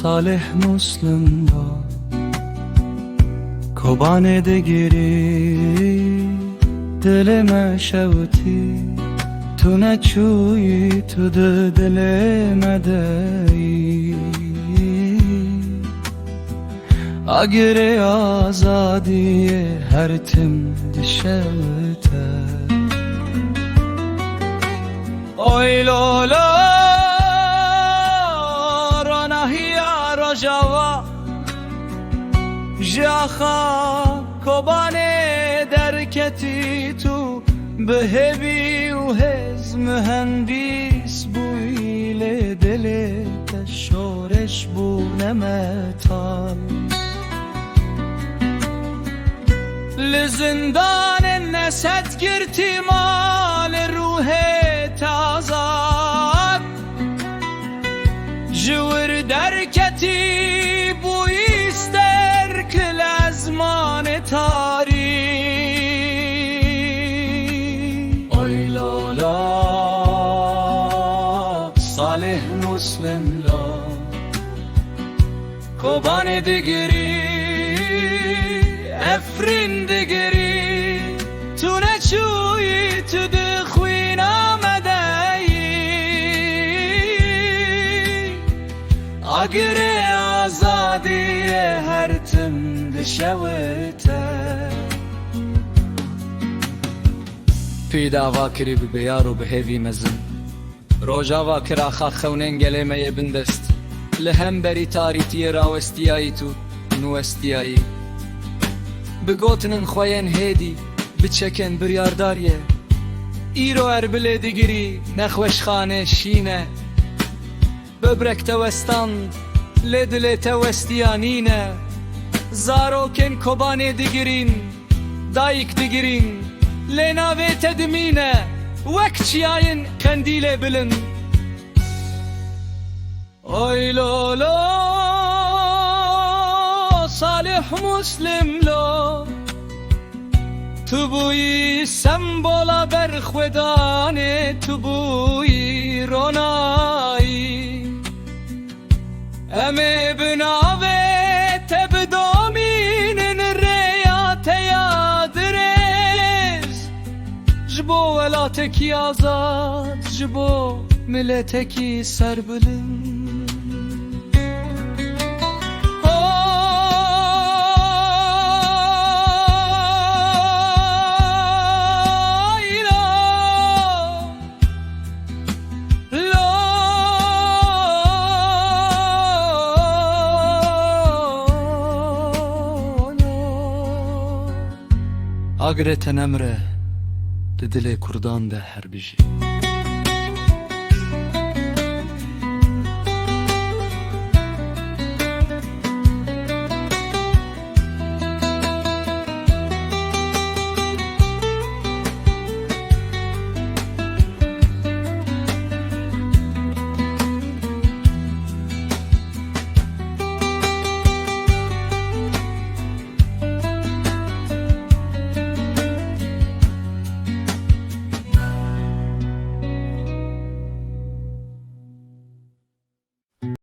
Salih Muslim da Kobane de giri Dilime şevti Tu ne çuyi tu de dilime deyi Agire azadiye her tim dişevte Oy lola Ronahiya rojava Jaha kobane derketi tu Behevi u hez mühendis bu ile deli Teşoreş bu nemetal لزندان نسد گرتی مال روح تازاد جور درکتی بویستر کل ازمان تاری oy lola Salih Muslim la Kobane digiri Efrin digiri Tu ne çuyi tu de khwina medayi Agire azadiye her tim dişevte Pida vakiri bi beyaru bi hevi mezin Roja vakira khawnen geleme bindest Lehem beri taritiye rawestiyayi tu nuestiyayi بگوتنن خوین هیدی بچکن بریارداریه ایرو اربله دیگری نخوش خانه شینه ببرک توستاند لدل توستیانینه زاروکن کبانه دیگرین دایک دیگرین لناوه تدمینه وک چیاین کندیله بلن oy lolo Salih Muslim lo Tu buyi sembola berkhvedane Tu buyi ronayi Eme binave tebdominin reyate yadrez Jbo velateki azad Jbo milleteki serbilin Agre tenemre Didile kurdan de her bir şey